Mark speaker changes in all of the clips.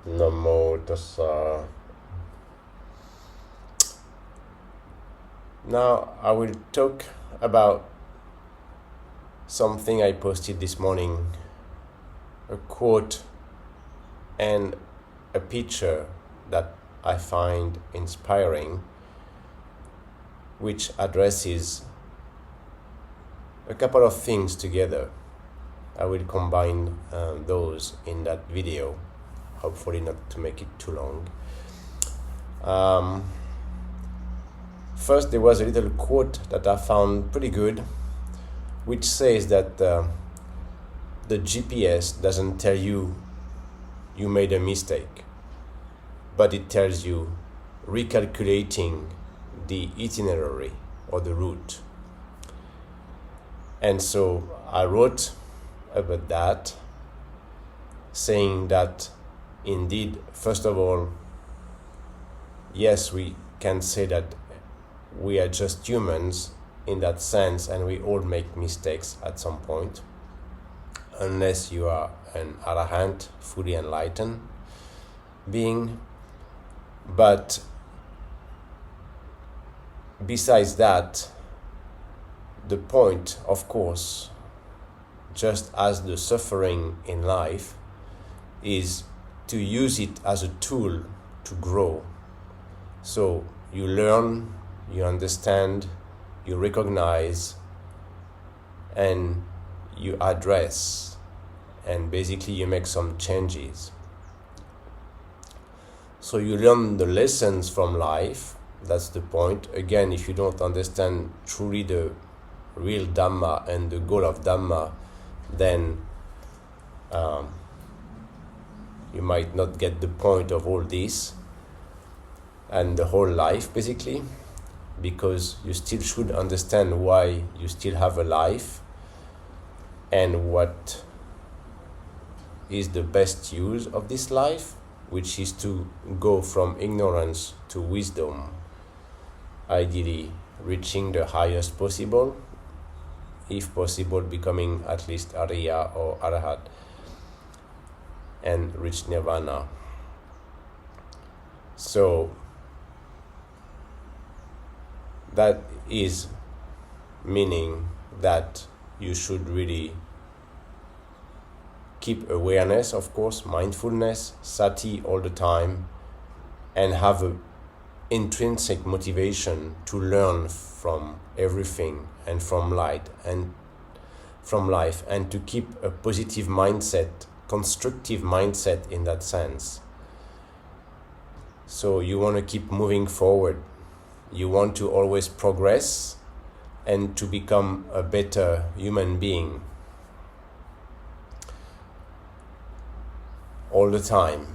Speaker 1: Namo Tassa. Now I will talk about something I posted this morning, a quote and a picture that I find inspiring, which addresses a couple of things together. I will combine those in that video, hopefully not to make it too long. First, there was a little quote that I found pretty good, which says that the GPS doesn't tell you you made a mistake, but it tells you recalculating the itinerary or the route. And so I wrote about that, saying that indeed, first of all, yes, we can say that we are just humans in that sense, and we all make mistakes at some point, unless you are an arahant, fully enlightened being. But besides that, the point, of course, just as the suffering in life, is to use it as a tool to grow. So you learn, you understand, you recognize, and you address, and basically you make some changes. So you learn the lessons from life. That's the point. Again, if you don't understand truly the real Dhamma and the goal of Dhamma, then you might not get the point of all this and the whole life, basically, because you still should understand why you still have a life and what is the best use of this life, which is to go from ignorance to wisdom, ideally reaching the highest possible, if possible becoming at least Arya or Arahat, and reach Nirvana. So that is meaning that you should really keep awareness, of course, mindfulness, sati all the time, and have an intrinsic motivation to learn from everything and from light and from life, and to keep a positive mindset, constructive mindset in that sense. So you want to keep moving forward. You want to always progress and to become a better human being all the time.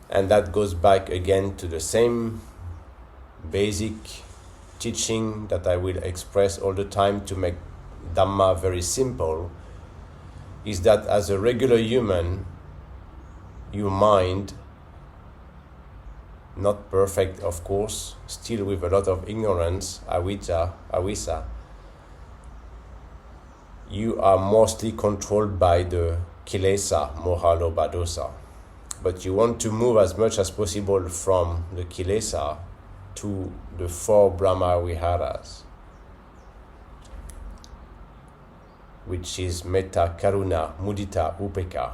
Speaker 1: And that goes back again to the same basic teaching that I will express all the time to make Dhamma very simple, is that as a regular human, your mind, not perfect of course, still with a lot of ignorance, avisa, you are mostly controlled by the kilesa, moha, lobha, dosa. But you want to move as much as possible from the kilesa to the 4 Brahma Viharas, which is metta, karuna, mudita, upeka.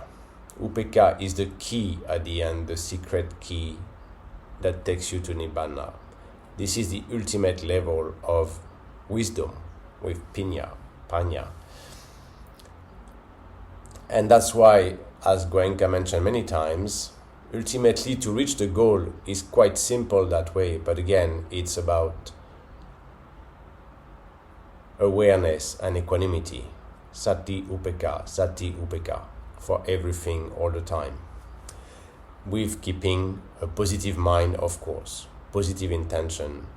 Speaker 1: Upeka is the key at the end, the secret key that takes you to Nibbana. This is the ultimate level of wisdom with panya. And that's why, as Goenka mentioned many times, ultimately to reach the goal is quite simple that way. But again, it's about awareness and equanimity. Sati upeka, for everything all the time. With keeping a positive mind, of course, positive intention,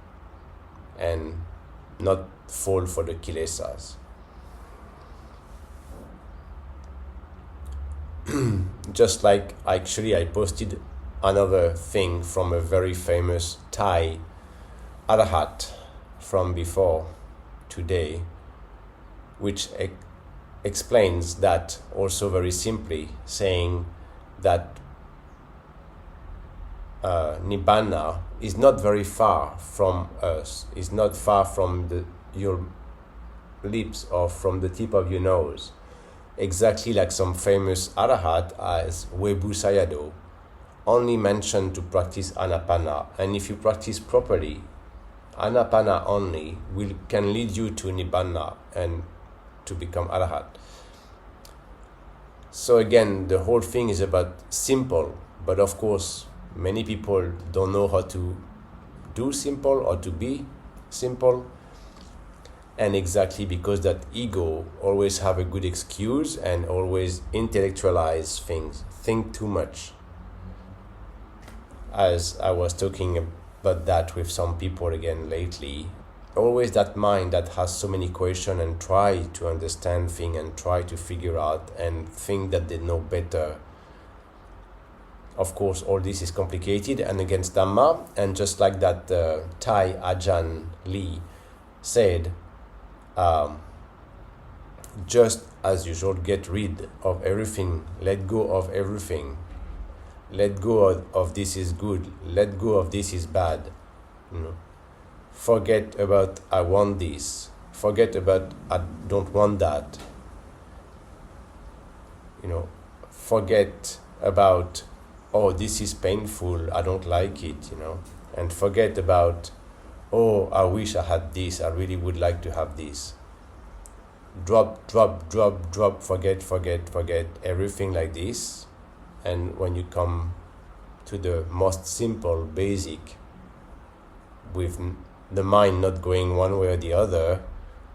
Speaker 1: and not fall for the kilesas. Just like actually I posted another thing from a very famous Thai Arahat from before today, which explains that also very simply, saying that Nibbana is not very far from us, is not far from your lips or from the tip of your nose. Exactly like some famous arahat as Webu Sayadaw only mentioned to practice Anapana. And if you practice properly, Anapana only can lead you to Nibbana and to become arahat. So again, the whole thing is about simple, but of course, many people don't know how to do simple or to be simple. And exactly because that ego always have a good excuse and always intellectualize things, think too much. As I was talking about that with some people again lately, always that mind that has so many questions and try to understand things and try to figure out and think that they know better. Of course, all this is complicated and against Dhamma. And just like that Thai Ajahn Lee said, just as usual, get rid of everything, let go of everything. Let go of this is good, let go of this is bad. Forget about I want this, forget about I don't want that. Forget about this is painful, I don't like it, and forget about I wish I had this, I really would like to have this. Drop, forget, everything like this. And when you come to the most simple, basic, with the mind not going one way or the other,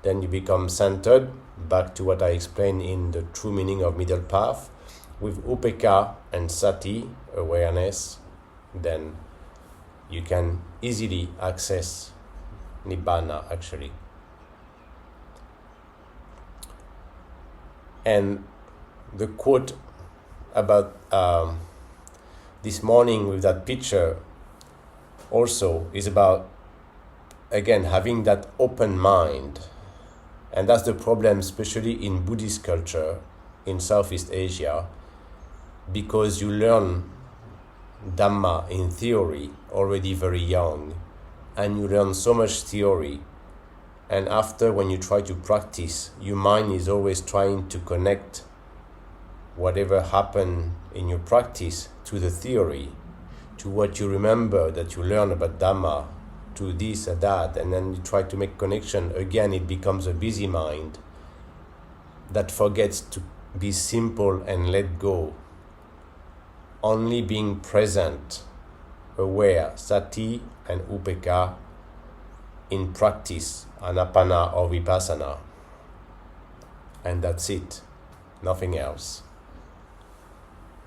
Speaker 1: then you become centered, back to what I explained in the true meaning of middle path, with upekkha and sati, awareness, then you can easily access Nibbana actually. And the quote about this morning with that picture also is about, again, having that open mind. And that's the problem, especially in Buddhist culture in Southeast Asia, because you learn Dhamma in theory already very young, and you learn so much theory, and after when you try to practice, your mind is always trying to connect whatever happened in your practice to the theory, to what you remember that you learn about Dhamma, to this or that, and then you try to make connection. Again, it becomes a busy mind that forgets to be simple and let go. Only being present, aware, sati and upekkha in practice, anapana or vipassana. And that's it, nothing else.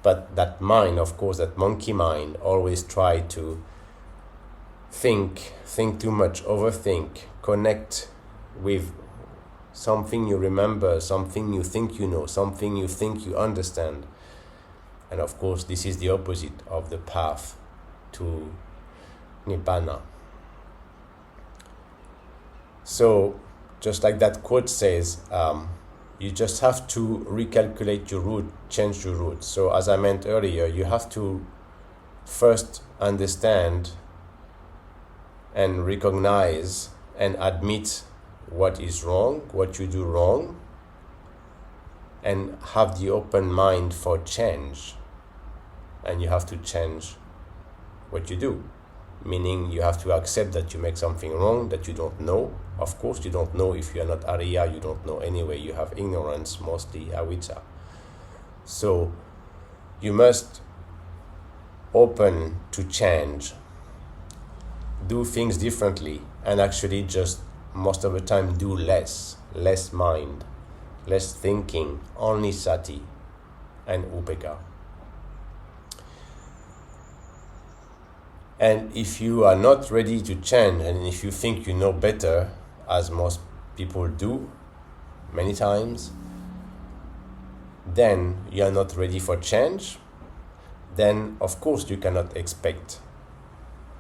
Speaker 1: But that mind, of course, that monkey mind, always try to think too much, overthink, connect with something you remember, something you think you know, something you think you understand. And of course, this is the opposite of the path to Nibbana. So, just like that quote says, you just have to recalculate your route, change your route. So as I meant earlier, you have to first understand and recognize and admit what is wrong, what you do wrong, and have the open mind for change. And you have to change what you do. Meaning you have to accept that you make something wrong, that you don't know. Of course you don't know. If you are not Ariya, you don't know anyway. You have ignorance, mostly avijja. So you must open to change, do things differently, and actually just most of the time do less mind, less thinking, only sati and upekkha. And if you are not ready to change, and if you think you know better, as most people do many times, then you are not ready for change, then of course you cannot expect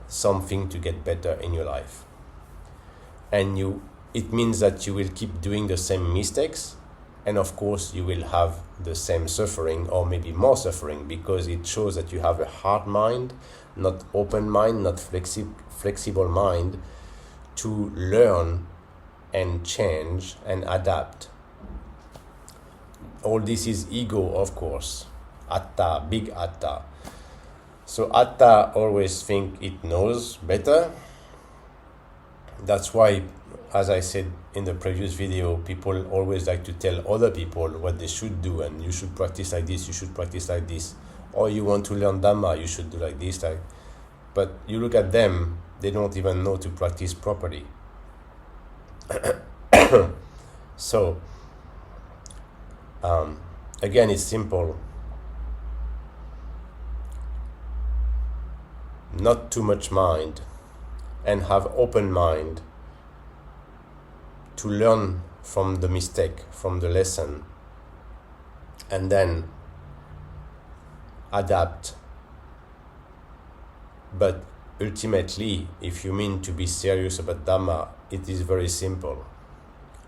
Speaker 1: something to get better in your life. And it means that you will keep doing the same mistakes, And of course, you will have the same suffering or maybe more suffering, because it shows that you have a hard mind, not open mind, not flexible mind to learn and change and adapt. All this is ego, of course. Atta, big atta. So atta always think it knows better. That's why, as I said in the previous video, people always like to tell other people what they should do, and you should practice like this, you should practice like this. Or you want to learn Dhamma, you should do like this. But you look at them, they don't even know to practice properly. So, again, it's simple. Not too much mind, and have open mind to learn from the mistake, from the lesson, and then adapt. But ultimately, if you mean to be serious about Dhamma, it is very simple.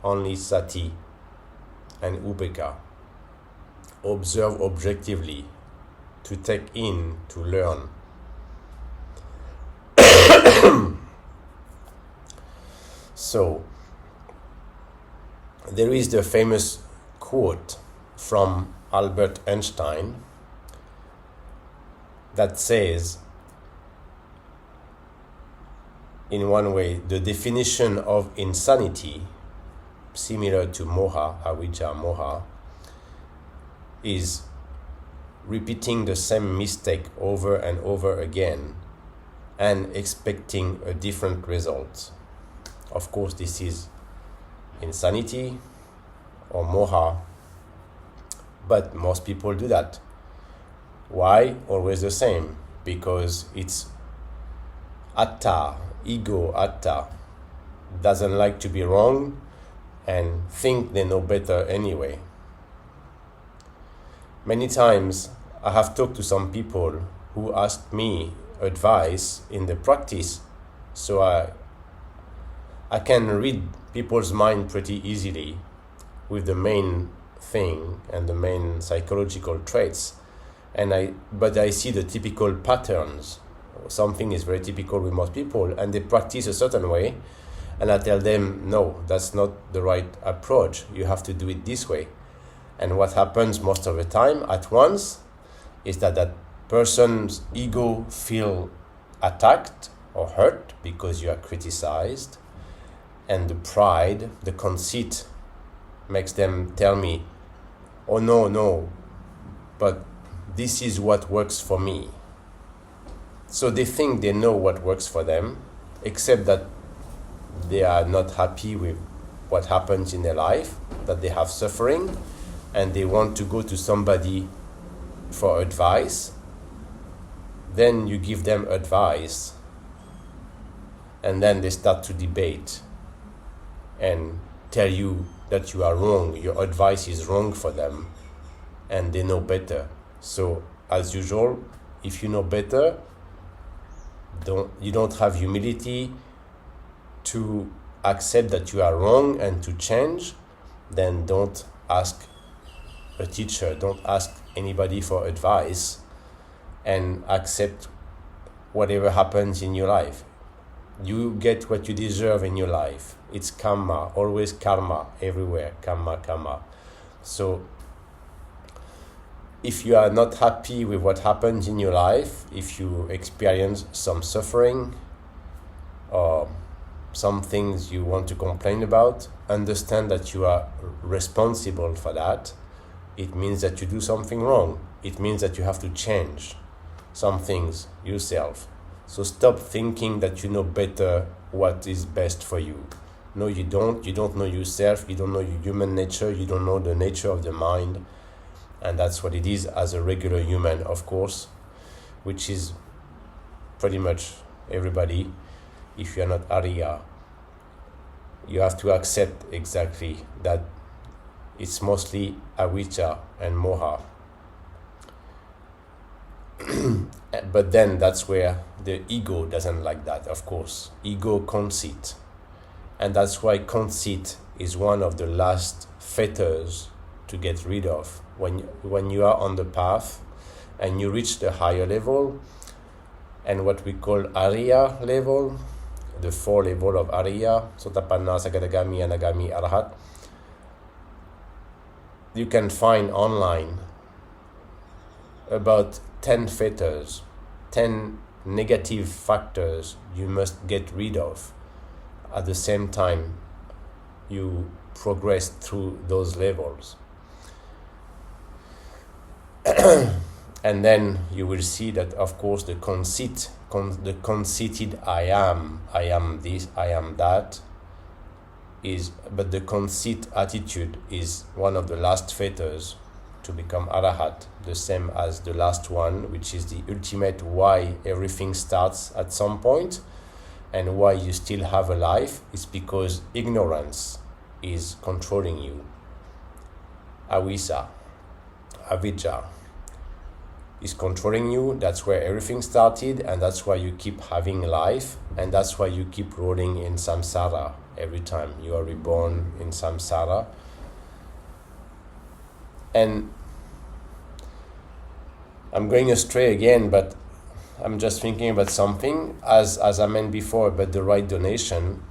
Speaker 1: Only sati and upekkha. Observe objectively, to take in, to learn. So, there is the famous quote from Albert Einstein that says, in one way, the definition of insanity, similar to moha, avijja, moha, is repeating the same mistake over and over again and expecting a different result. Of course, this is insanity or moha, but most people do that. Why? Always the same, because it's atta, ego, atta, doesn't like to be wrong and think they know better anyway. Many times I have talked to some people who asked me advice in the practice, so I can read people's mind pretty easily with the main thing and the main psychological traits, but I see the typical patterns. Something is very typical with most people, and they practice a certain way, and I tell them, no, that's not the right approach. You have to do it this way. And what happens most of the time at once is that person's ego feel attacked or hurt because you are criticized, and the pride, the conceit, makes them tell me, oh no, but this is what works for me. So they think they know what works for them, except that they are not happy with what happens in their life, that they have suffering, and they want to go to somebody for advice. Then you give them advice, and then they start to debate and tell you that you are wrong, your advice is wrong for them, and they know better. So, as usual, if you know better, you don't have humility to accept that you are wrong and to change, then don't ask a teacher, don't ask anybody for advice, and accept whatever happens in your life. You get what you deserve in your life. It's karma, always karma, everywhere, karma. So if you are not happy with what happens in your life, if you experience some suffering or some things you want to complain about, understand that you are responsible for that. It means that you do something wrong. It means that you have to change some things yourself. So stop thinking that you know better what is best for you. No, you don't. You don't know yourself. You don't know your human nature. You don't know the nature of the mind. And that's what it is as a regular human, of course, which is pretty much everybody. If you are not Arya, you have to accept exactly that it's mostly avijja and moha. But then that's where the ego doesn't like that, of course. Ego, conceit. And that's why conceit is one of the last fetters to get rid of. When you are on the path and you reach the higher level, and what we call Arya level, the 4 level of Arya, Sotapanna, Sakadagami, Anagami, Arhat, you can find online about 10 fetters, 10 negative factors you must get rid of at the same time you progress through those levels. And then you will see that, of course, the conceited I am this, I am that, but the conceit attitude is one of the last fetters to become Arahat, the same as the last one, which is the ultimate why everything starts at some point and why you still have a life is because ignorance is controlling you. Avisa, Avidya is controlling you. That's where everything started, and that's why you keep having life, and that's why you keep rolling in samsara every time you are reborn in samsara. And I'm going astray again, but I'm just thinking about something, as I meant before, about the right donation.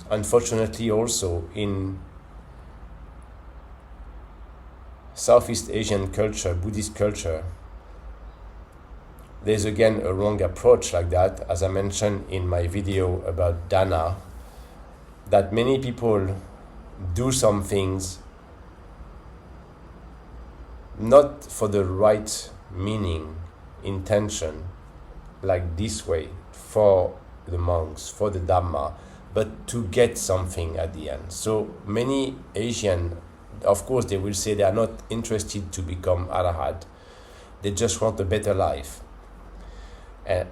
Speaker 1: Unfortunately, also in Southeast Asian culture, Buddhist culture, there's again a wrong approach like that, as I mentioned in my video about Dana, that many people do some things not for the right meaning, intention, like this way, for the monks, for the Dhamma, but to get something at the end. So many Asian, of course, they will say they are not interested to become Arahat. They just want a better life,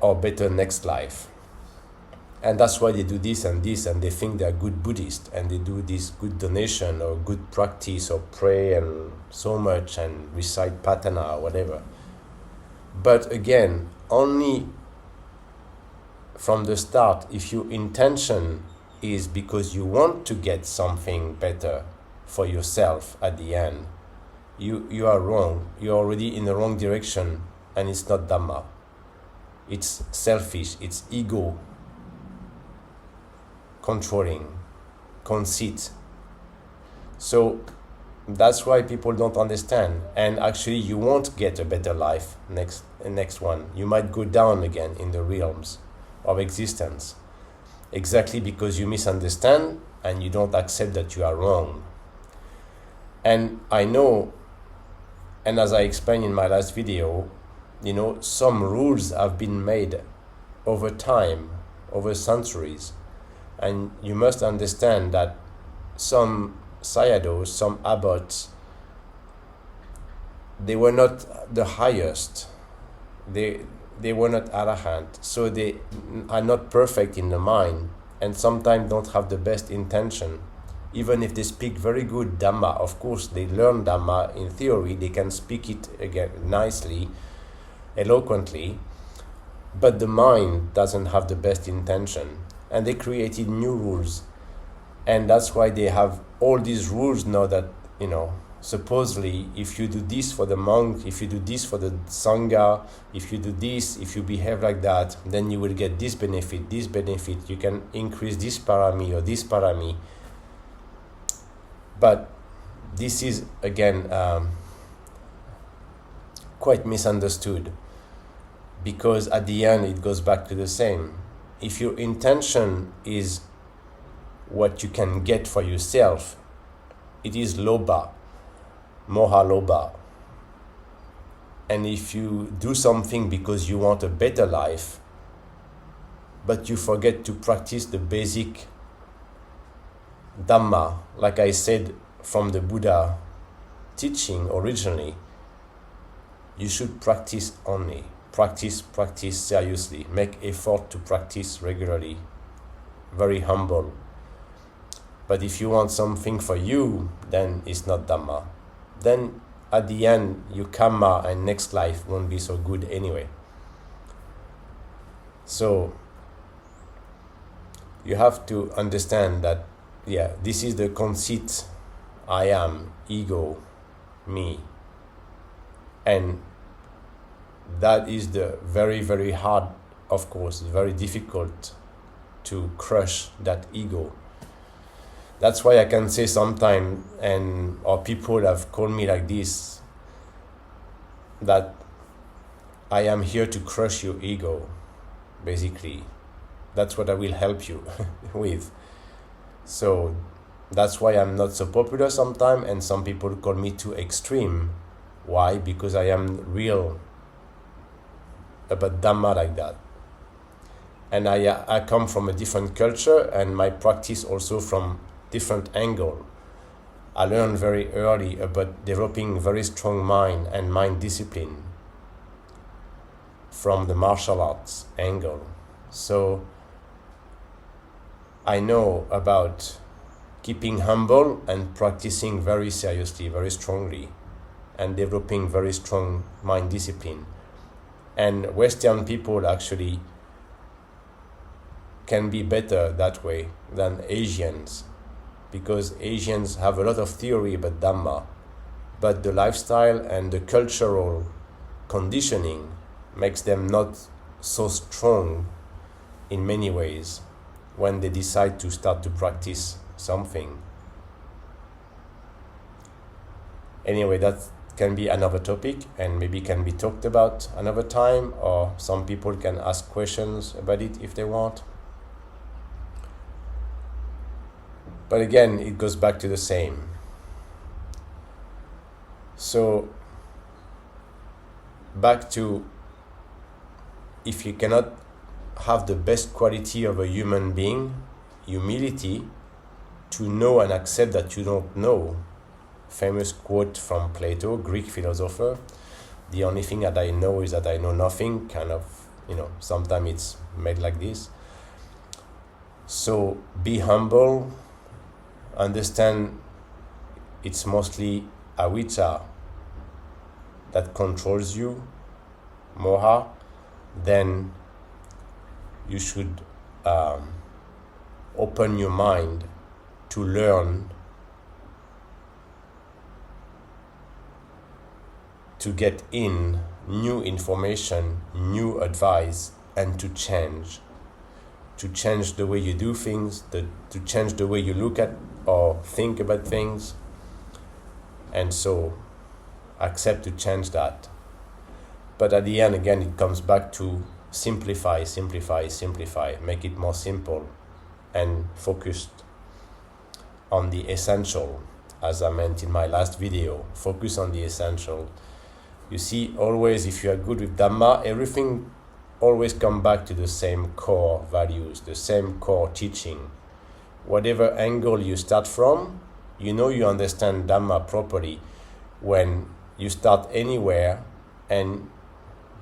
Speaker 1: or better next life. And that's why they do this and this, and they think they are good Buddhists, and they do this good donation or good practice or pray and so much and recite patana or whatever. But again, only from the start, if your intention is because you want to get something better for yourself at the end, you are wrong. You're already in the wrong direction, and it's not Dhamma. It's selfish, it's ego, controlling, conceit. So that's why people don't understand. And actually you won't get a better life next one. You might go down again in the realms of existence, exactly because you misunderstand and you don't accept that you are wrong. And I know, and as I explained in my last video, some rules have been made over time, over centuries. And you must understand that some sayadaws, some abbots, they were not the highest. They were not arahant. So they are not perfect in the mind, and sometimes don't have the best intention. Even if they speak very good Dhamma, of course they learn Dhamma in theory, they can speak it again nicely, eloquently, but the mind doesn't have the best intention. And they created new rules, and that's why they have all these rules now that, supposedly if you do this for the monk, if you do this for the Sangha, if you do this, if you behave like that, then you will get this benefit, you can increase this parami or this parami. But this is, again, quite misunderstood, because at the end it goes back to the same. If your intention is what you can get for yourself, it is lobha, moha lobha. And if you do something because you want a better life, but you forget to practice the basic Dhamma, like I said from the Buddha teaching originally, you should practice only. Practice seriously. Make effort to practice regularly. Very humble. But if you want something for you, then it's not Dhamma. Then at the end, your karma and next life won't be so good anyway. So you have to understand that, this is the conceit, I am, ego, me. And that is the very, very hard, of course, very difficult to crush that ego. That's why I can say sometimes, or people have called me like this, that I am here to crush your ego, basically. That's what I will help you with. So that's why I'm not so popular sometimes, and some people call me too extreme. Why? Because I am real about Dhamma like that. And I come from a different culture, and my practice also from different angle. I learned very early about developing very strong mind and mind discipline from the martial arts angle. So I know about keeping humble and practicing very seriously, very strongly, and developing very strong mind discipline. And Western people actually can be better that way than Asians, because Asians have a lot of theory about Dhamma, but the lifestyle and the cultural conditioning makes them not so strong in many ways when they decide to start to practice something. Anyway, that can be another topic and maybe can be talked about another time, or some people can ask questions about it if they want. But again, it goes back to the same. So, back to, if you cannot have the best quality of a human being, humility, to know and accept that you don't know. Famous quote from Plato, Greek philosopher. The only thing that I know is that I know nothing, kind of, sometimes it's made like this. So be humble, understand it's mostly avijja that controls you, moha. Then you should open your mind to learn, to get in new information, new advice, and to change the way you do things, to change the way you look at or think about things. And so accept to change that. But at the end, again, it comes back to simplify, make it more simple and focused on the essential, as I meant in my last video. Focus on the essential. You see, always, if you are good with Dhamma, everything always come back to the same core values, the same core teaching. Whatever angle you start from, you understand Dhamma properly when you start anywhere and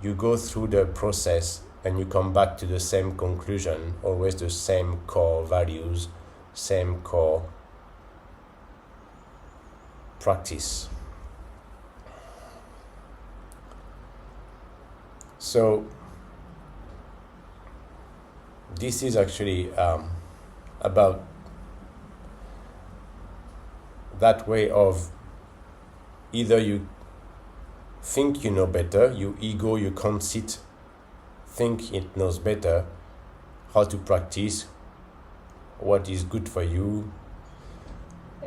Speaker 1: you go through the process and you come back to the same conclusion, always the same core values, same core practice. So this is actually about that way of either you think you know better, your ego, your conceit, think it knows better how to practice, what is good for you,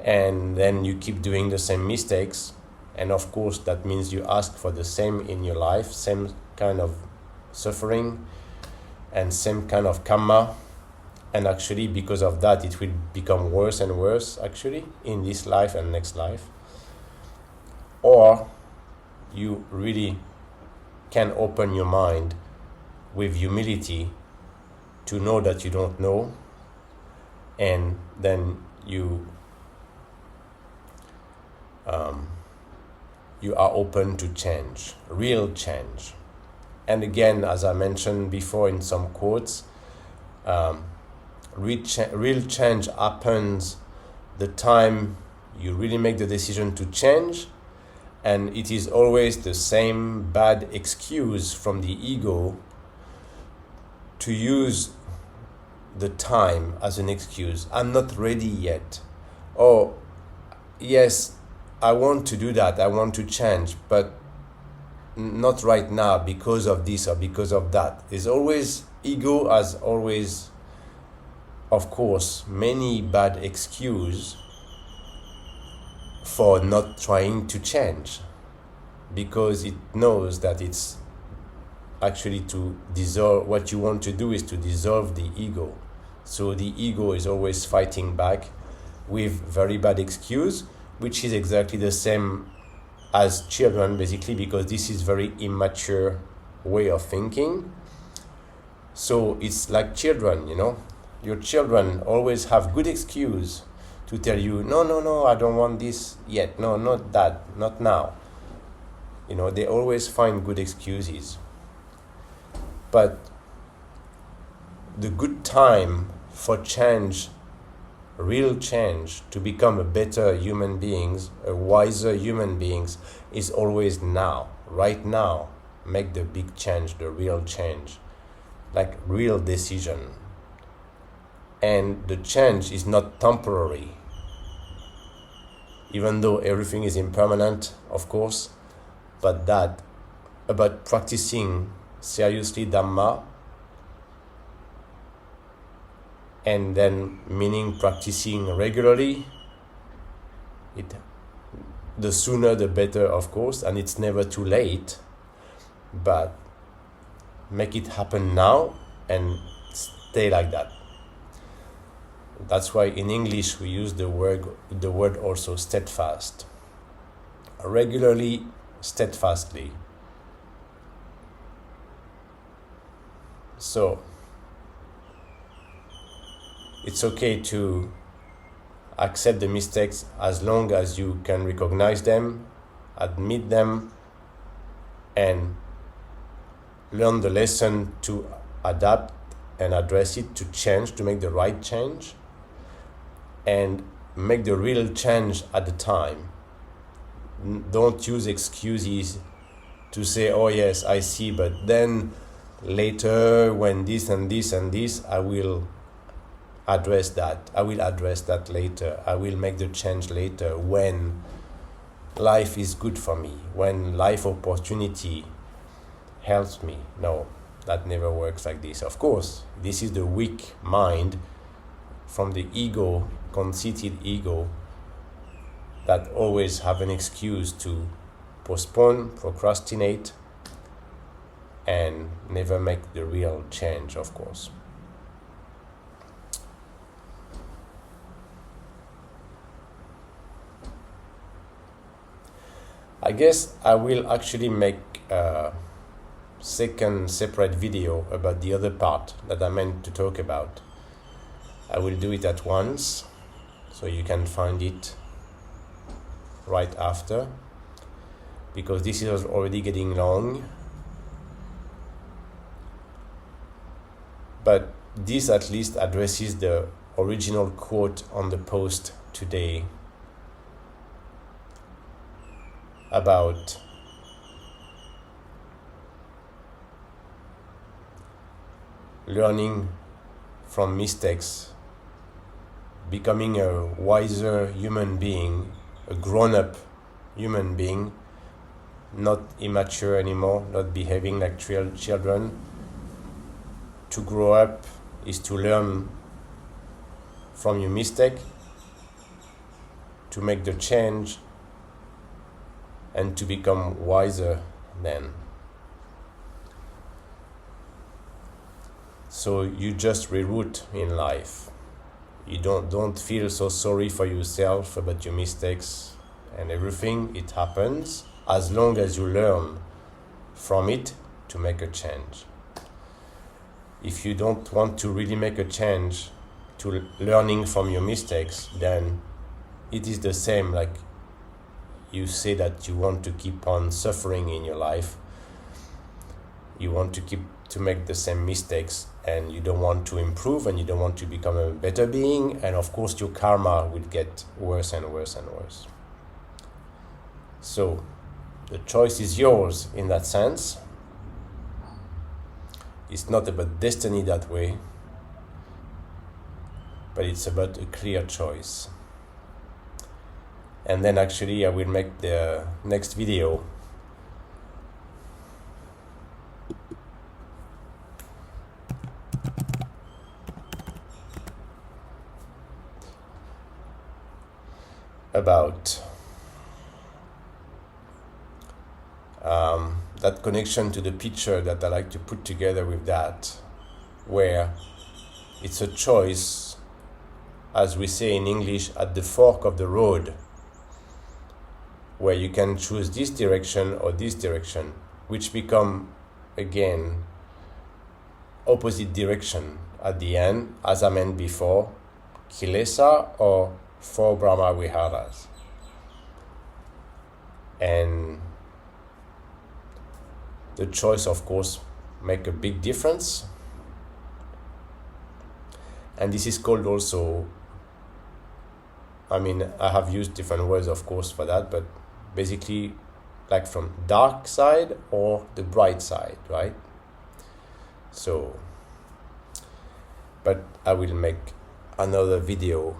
Speaker 1: and then you keep doing the same mistakes. And of course that means you ask for the same in your life, same kind of suffering and same kind of karma, and actually because of that it will become worse and worse actually in this life and next life. Or you really can open your mind with humility to know that you don't know, and then you are open to change, real change. And again, as I mentioned before in some quotes, real change happens the time you really make the decision to change, and it is always the same bad excuse from the ego to use the time as an excuse. I'm not ready yet. Oh, yes, I want to do that, I want to change, but not right now because of this or because of that. It's always, ego has always, of course, many bad excuses for not trying to change, because it knows that it's actually to dissolve. What you want to do is to dissolve the ego. So the ego is always fighting back with very bad excuse, which is exactly the same as children, basically, because this is very immature way of thinking. So it's like children, your children always have good excuse to tell you, no, I don't want this yet, no, not that, not now. They always find good excuses. But the good time for change, real change, to become a better human beings, a wiser human beings, is always now, right now. Make the big change, the real change, like real decision. And the change is not temporary, even though everything is impermanent, of course, but that about practicing seriously Dhamma, and then meaning practicing regularly, the sooner the better, of course, and it's never too late, but make it happen now and stay like that. That's why in English we use the word also steadfast. Regularly, steadfastly. So it's okay to accept the mistakes as long as you can recognize them, admit them, and learn the lesson to adapt and address it, to change, to make the right change, and make the real change at the time. Don't use excuses to say, oh yes, I see, but then later when this and this and this, I will address that. I will address that later. I will make the change later when life is good for me, when life opportunity helps me. No, that never works like this. Of course, this is the weak mind from the ego, conceited ego, that always have an excuse to postpone, procrastinate, and never make the real change, of course. I guess I will actually make a second separate video about the other part that I meant to talk about. I will do it at once, so you can find it right after, because this is already getting long. But this at least addresses the original quote on the post today about learning from mistakes, becoming a wiser human being, a grown-up human being, not immature anymore, not behaving like children. To grow up is to learn from your mistake, to make the change, and to become wiser then. So you just reroute in life. You don't feel so sorry for yourself about your mistakes and everything. It happens as long as you learn from it to make a change. If you don't want to really make a change to learning from your mistakes, then it is the same like you say that you want to keep on suffering in your life. You want to make the same mistakes, and you don't want to improve, and you don't want to become a better being, and of course your karma will get worse and worse and worse. So the choice is yours in that sense. It's not about destiny that way, but it's about a clear choice. and then actually I will make the next video about that connection to the picture that I like to put together with that, where it's a choice, as we say in English, at the fork of the road, where you can choose this direction or this direction, which become again opposite direction at the end, as I meant before, Kilesa or 4 Brahma Viharas. And the choice, of course, make a big difference. And this is called also, I mean, I have used different words, of course, for that, but basically like from dark side or the bright side, right? So, but I will make another video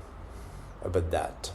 Speaker 1: about that.